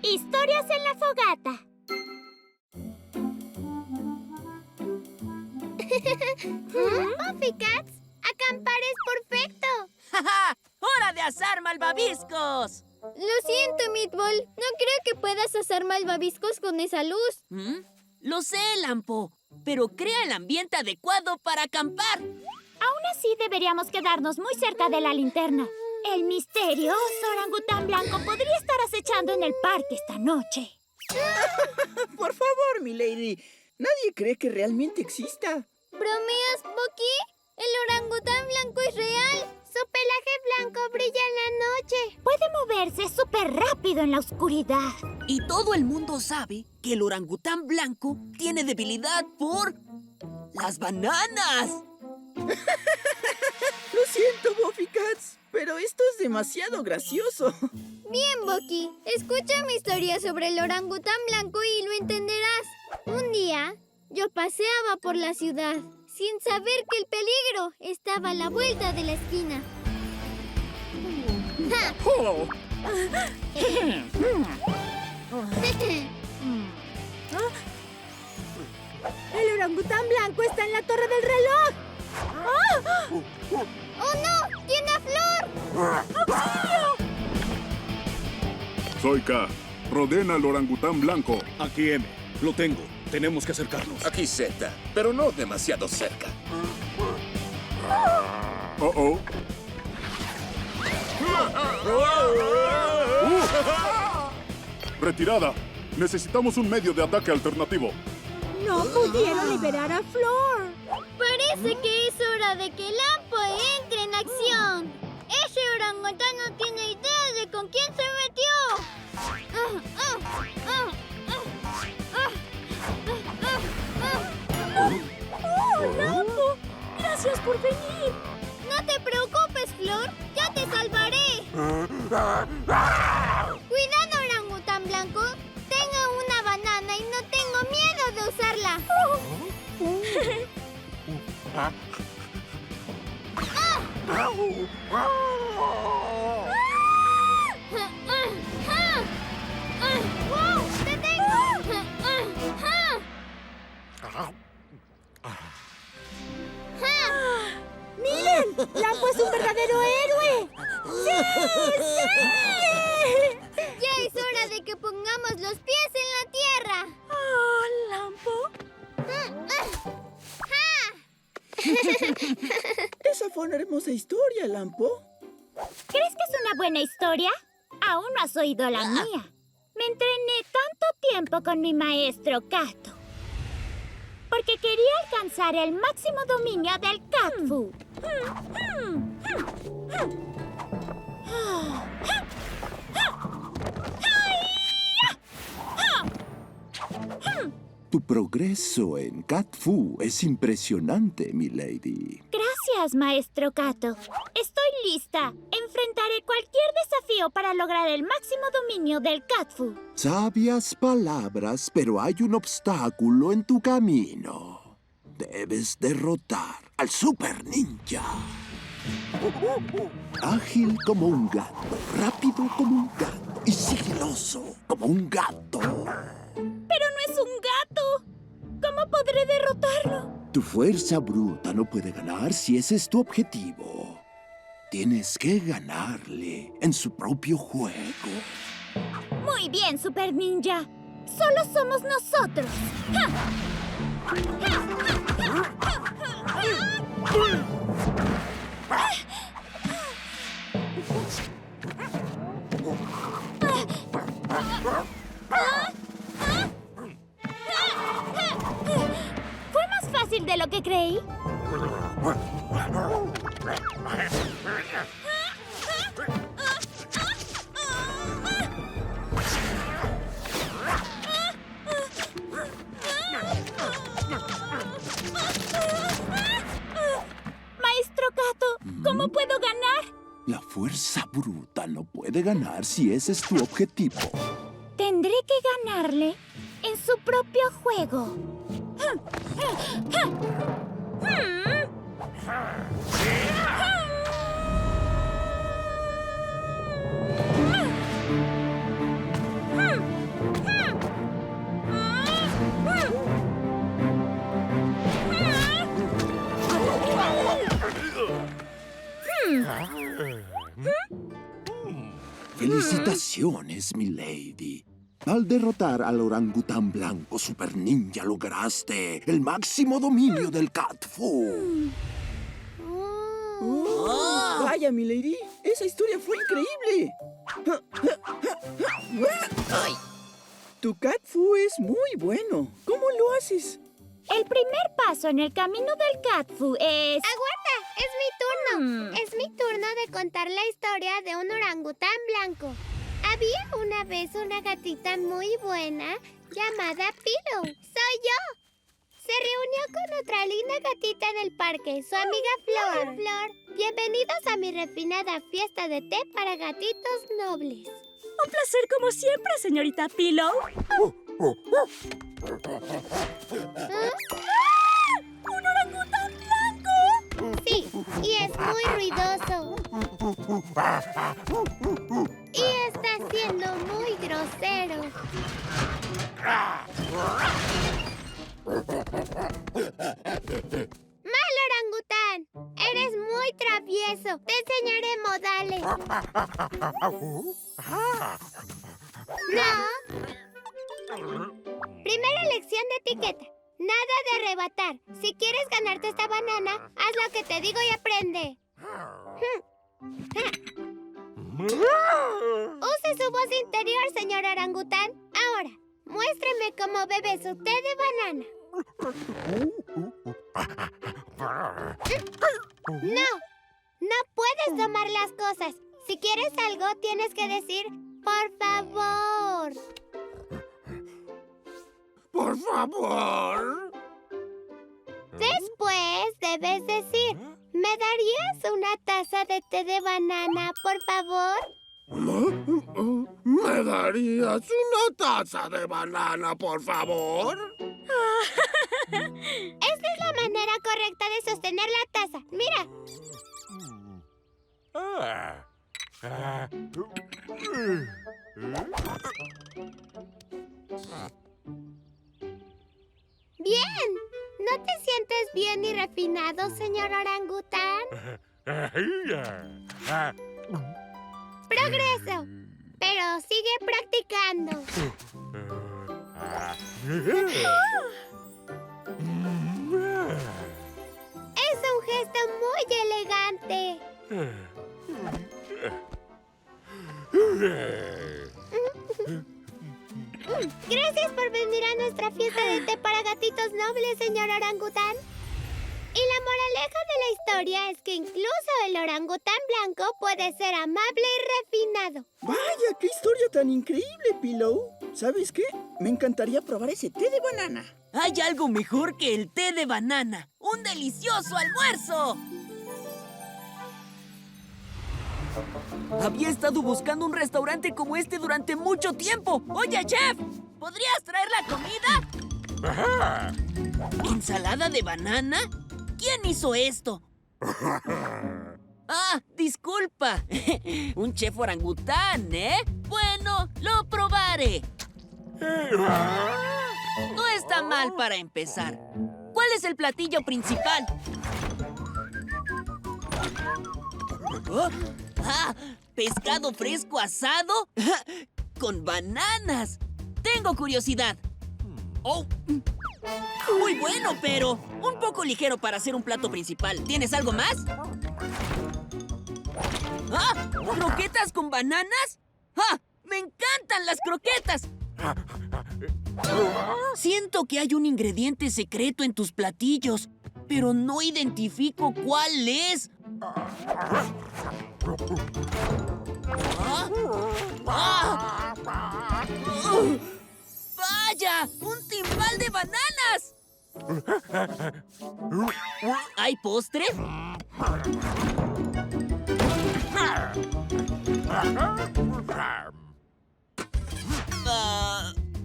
Historias en la fogata. Buffycats, acampar es perfecto. ¡Ja! ¡Hora de asar malvaviscos! Lo siento, Meatball. No creo que puedas asar malvaviscos con esa luz. Lo sé, Lampo, pero crea el ambiente adecuado para acampar. Aún así, deberíamos quedarnos muy cerca de la linterna. El misterioso orangután blanco podría estar acechando en el parque esta noche. Por favor, milady. Nadie cree que realmente exista. ¿Bromeas, Bucky? ¿El orangután blanco es real? Su pelaje blanco brilla en la noche. Puede moverse súper rápido en la oscuridad. Y todo el mundo sabe que el orangután blanco tiene debilidad por las bananas. Lo siento, Buffycats, pero esto es demasiado gracioso. Bien, Bucky. Escucha mi historia sobre el orangután blanco y lo entenderás. Un día, yo paseaba por la ciudad sin saber que el peligro estaba a la vuelta de la esquina. Oh. El orangután blanco está en la torre del reloj. ¡Oh, no! ¡Tiene a Flor! Soy K. Rodeen al orangután blanco. Aquí M. Lo tengo. Tenemos que acercarnos. Aquí Z, pero no demasiado cerca. Oh. Retirada. Necesitamos un medio de ataque alternativo. No pudieron liberar a Flor. Parece que es hora de que Lampo entre en acción. Ese orangután no tiene idea de con quién se metió. ¡Oh, Lampo! ¡Gracias por venir! No te preocupes, Flor. Ya te salvaré. Cuidado, orangután blanco. Tengo una banana y no tengo miedo de usarla. ¡Wow! ¡Te tengo! ¡Miren! ¡Lampo es un verdadero héroe! Ya es hora de que pongamos los pies en la tierra. ¡Oh, Lampo! Esa fue una hermosa historia, Lampo. ¿Crees que es una buena historia? Aún no has oído la mía. Me entrené tanto tiempo con mi maestro Kato. Porque quería alcanzar el máximo dominio del Cat Fu. Tu progreso en Cat Fu es impresionante, milady. Gracias, maestro Kato. Estoy lista. Enfrentaré cualquier desafío para lograr el máximo dominio del Cat Fu. Sabias palabras, pero hay un obstáculo en tu camino. Debes derrotar al Super Ninja. Ágil como un gato, rápido como un gato y sigiloso como un gato. ¡Pero no es un gato! ¿Cómo podré derrotarlo? Tu fuerza bruta no puede ganar si ese es tu objetivo. Tienes que ganarle en su propio juego. Muy bien, Super Ninja. Solo somos nosotros. Fue más fácil de lo que creí. Maestro Kato, ¿cómo puedo ganar? La fuerza bruta no puede ganar si ese es tu objetivo. Tendré que ganarle en su propio juego. Felicitaciones, milady. Al derrotar al orangután blanco super ninja lograste el máximo dominio del cat fu. Vaya, milady, esa historia fue increíble. Tu cat fu es muy bueno. ¿Cómo lo haces? El primer paso en el camino del cat fu es... ¡Aguarda! ¡Es mi turno! Es mi turno de contar la historia de un orangután blanco. Había una vez una gatita muy buena llamada Pillow. ¡Soy yo! Se reunió con otra linda gatita en el parque, su amiga Flor. Flor, bienvenidos a mi refinada fiesta de té para gatitos nobles. Un placer como siempre, señorita Pillow. ¡Un orangután blanco! Sí, y es muy ruidoso. Y está siendo muy grosero. ¡Mal orangután! Eres muy travieso. Te enseñaré modales. No. Primera lección de etiqueta. Nada de arrebatar. Si quieres ganarte esta banana, haz lo que te digo y aprende. Use su voz interior, señor orangután. Ahora, muéstreme cómo bebe su té de banana. No puedes tomar las cosas. Si quieres algo, tienes que decir, por favor. ¡Por favor! Después debes decir, ¿me darías una taza de té de banana, por favor? ¿Me darías una taza de banana, por favor? Esta es la manera correcta de sostener la taza. Mira. Bien. ¿No te sientes bien y refinado, señor orangután? Progreso. Pero sigue practicando. Es un gesto muy elegante. Gracias por venir a nuestra fiesta de té para gatitos nobles, señor orangután. Y la moraleja de la historia es que incluso el orangután blanco puede ser amable y refinado. Vaya, qué historia tan increíble, Pillow. ¿Sabes qué? Me encantaría probar ese té de banana. Hay algo mejor que el té de banana. ¡Un delicioso almuerzo! Había estado buscando un restaurante como este durante mucho tiempo. Oye, chef, ¿podrías traer la comida? ¿Ensalada de banana? ¿Quién hizo esto? Ah, disculpa. Un chef orangután, ¿eh? Bueno, lo probaré. No está mal para empezar. ¿Cuál es el platillo principal? ¿Oh? ¡Ah! ¿Pescado fresco asado? ¡Con bananas! Tengo curiosidad. ¡Oh! Muy bueno, pero un poco ligero para hacer un plato principal. ¿Tienes algo más? ¡Ah! ¿Croquetas con bananas? ¡Ah! ¡Me encantan las croquetas! Siento que hay un ingrediente secreto en tus platillos, pero no identifico cuál es. ¿Ah? ¡Ah! ¡Vaya! ¡Un timbal de bananas! ¿Hay postre?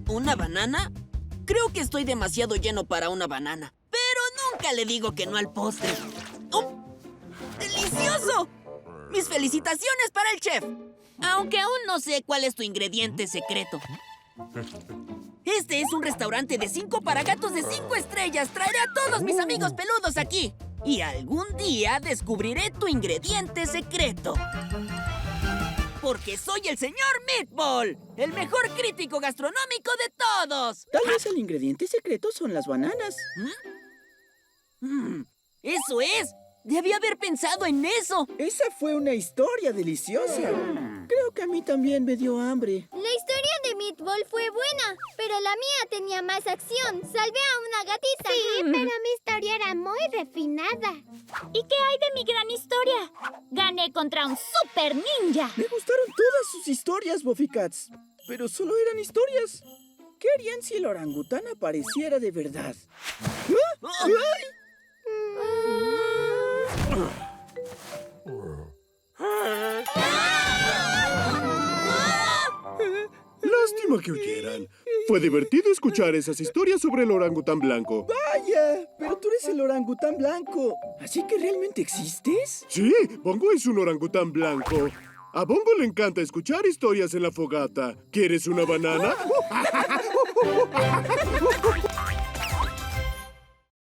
¿Una banana? Creo que estoy demasiado lleno para una banana. Pero nunca le digo que no al postre. ¡Oh! ¡Delicioso! ¡Mis felicitaciones para el chef! Aunque aún no sé cuál es tu ingrediente secreto. Este es un restaurante de 5 para gatos de 5 estrellas. Traeré a todos mis amigos peludos aquí. Y algún día descubriré tu ingrediente secreto. Porque soy el señor Meatball, el mejor crítico gastronómico de todos. Tal vez el ingrediente secreto son las bananas. ¡Eso es! Debí haber pensado en eso. Esa fue una historia deliciosa. Creo que a mí también me dio hambre. La historia de Meatball fue buena, pero la mía tenía más acción. Salvé a una gatita. Sí, pero mi historia era muy refinada. ¿Y qué hay de mi gran historia? Gané contra un super ninja. Me gustaron todas sus historias, Buffy Cats. Pero solo eran historias. ¿Qué harían si el orangután apareciera de verdad? ¿Ah? ¡Ay! Lástima que huyeran. Fue divertido escuchar esas historias sobre el orangután blanco. ¡Vaya! Pero tú eres el orangután blanco. ¿Así que realmente existes? Sí, Bongo es un orangután blanco. A Bongo le encanta escuchar historias en la fogata. ¿Quieres una banana?